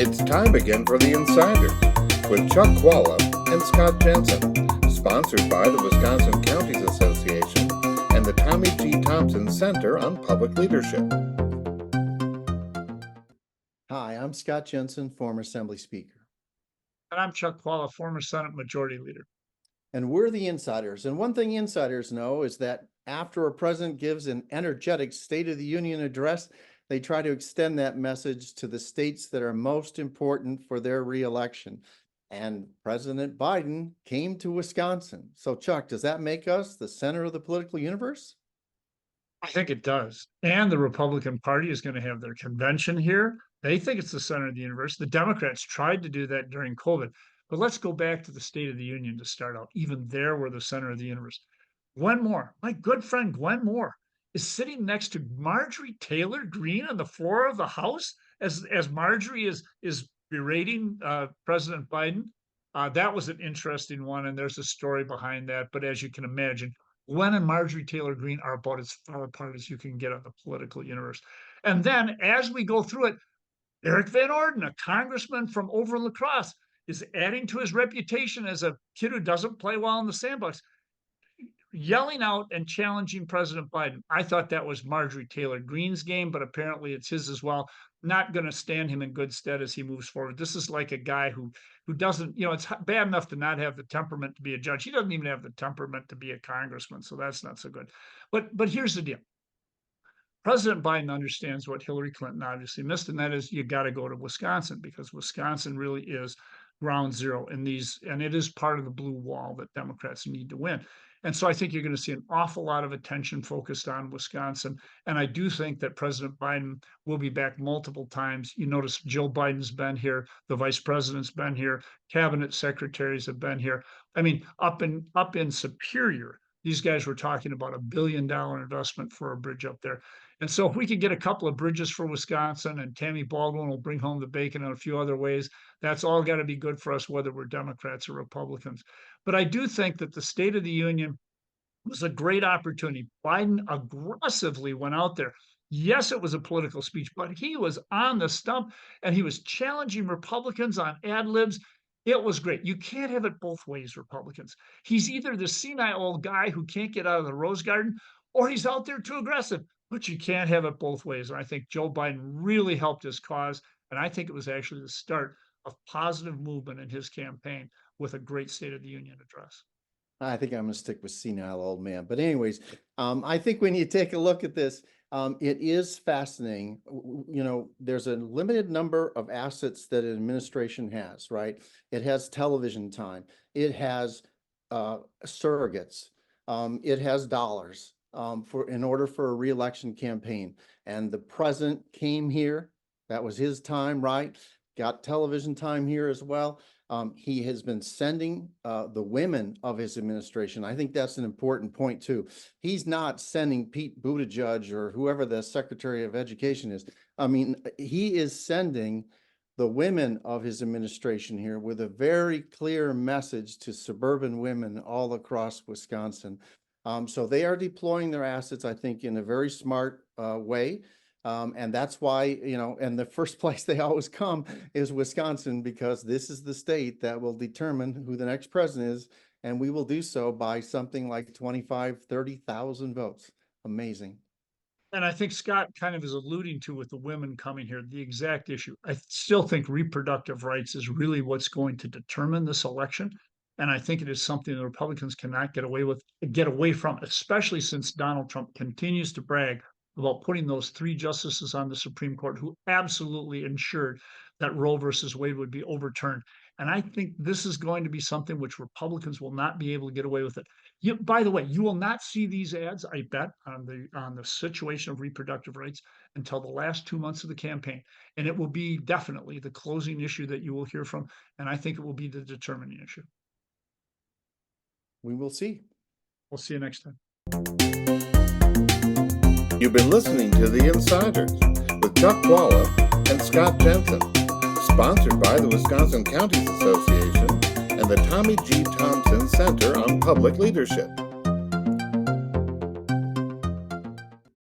It's time again for the Insiders with Chuck Chvala and Scott Jensen, sponsored by the Wisconsin Counties Association and the Tommy G. Thompson Center on Public Leadership. Hi, I'm Scott Jensen, former Assembly Speaker. And I'm Chuck Chvala, former Senate Majority Leader. And we're the Insiders. And one thing insiders know is that after a president gives an energetic State of the Union address, they try to extend that message to the states that are most important for their reelection. And President Biden came to Wisconsin. So, Chuck, does that make us the center of the political universe? I think it does. And the Republican Party is going to have their convention here. They think it's the center of the universe. The Democrats tried to do that during COVID. But let's go back to the State of the Union to start out. Even there, we're the center of the universe. Gwen Moore, my good friend Gwen Moore, is sitting next to Marjorie Taylor Greene on the floor of the House as Marjorie is berating President Biden. That was an interesting one, and there's a story behind that. But as you can imagine, Gwen and Marjorie Taylor Greene are about as far apart as you can get on the political universe. And then as we go through it, Eric Van Orden, a congressman from over in La Crosse, is adding to his reputation as a kid who doesn't play well in the sandbox, yelling out and challenging President Biden. I thought that was Marjorie Taylor Greene's game, but apparently it's his as well. Not going to stand him in good stead as he moves forward. This is like a guy who doesn't, it's bad enough to not have the temperament to be a judge. He doesn't even have the temperament to be a congressman, so that's not so good. But here's the deal. President Biden understands what Hillary Clinton obviously missed, and that is you got to go to Wisconsin, because Wisconsin really is ground zero in these, and it is part of the blue wall that Democrats need to win. And so I think you're going to see an awful lot of attention focused on Wisconsin. And I do think that President Biden will be back multiple times. You notice Joe Biden's been here, the vice president's been here, cabinet secretaries have been here. I mean, up in Superior, these guys were talking about $1 billion investment for a bridge up there. And so if we could get a couple of bridges for Wisconsin, and Tammy Baldwin will bring home the bacon in a few other ways, that's all got to be good for us, whether we're Democrats or Republicans. But I do think that the State of the Union was a great opportunity. Biden aggressively went out there. Yes, it was a political speech, but he was on the stump and he was challenging Republicans on ad libs. It was great. You can't have it both ways, Republicans. He's either the senile old guy who can't get out of the Rose Garden, or he's out there too aggressive. But you can't have it both ways. And I think Joe Biden really helped his cause. And I think it was actually the start of positive movement in his campaign with a great State of the Union address. I think I'm going to stick with senile old man. But anyways, I think when you take a look at this, it is fascinating. There's a limited number of assets that an administration has, right? It has television time. It has surrogates. It has dollars in order for a reelection campaign. And the president came here. That was his time, right? Got television time here as well. He has been sending the women of his administration. I think that's an important point too. He's not sending Pete Buttigieg or whoever the Secretary of Education is. I mean, he is sending the women of his administration here with a very clear message to suburban women all across Wisconsin. So they are deploying their assets, I think, in a very smart way. And that's why, and the first place they always come is Wisconsin, because this is the state that will determine who the next president is. And we will do so by something like 25,000, 30,000 votes. Amazing. And I think Scott kind of is alluding to, with the women coming here, the exact issue. I still think reproductive rights is really what's going to determine this election. And I think it is something the Republicans cannot get away from, especially since Donald Trump continues to brag about putting those 3 justices on the Supreme Court who absolutely ensured that Roe versus Wade would be overturned. And I think this is going to be something which Republicans will not be able to get away with it. By the way, you will not see these ads, I bet, on the situation of reproductive rights until the last 2 months of the campaign. And it will be definitely the closing issue that you will hear from. And I think it will be the determining issue. We will see. We'll see you next time. You've been listening to The Insiders with Chuck Chvala and Scott Jensen, sponsored by the Wisconsin Counties Association and the Tommy G. Thompson Center on Public Leadership.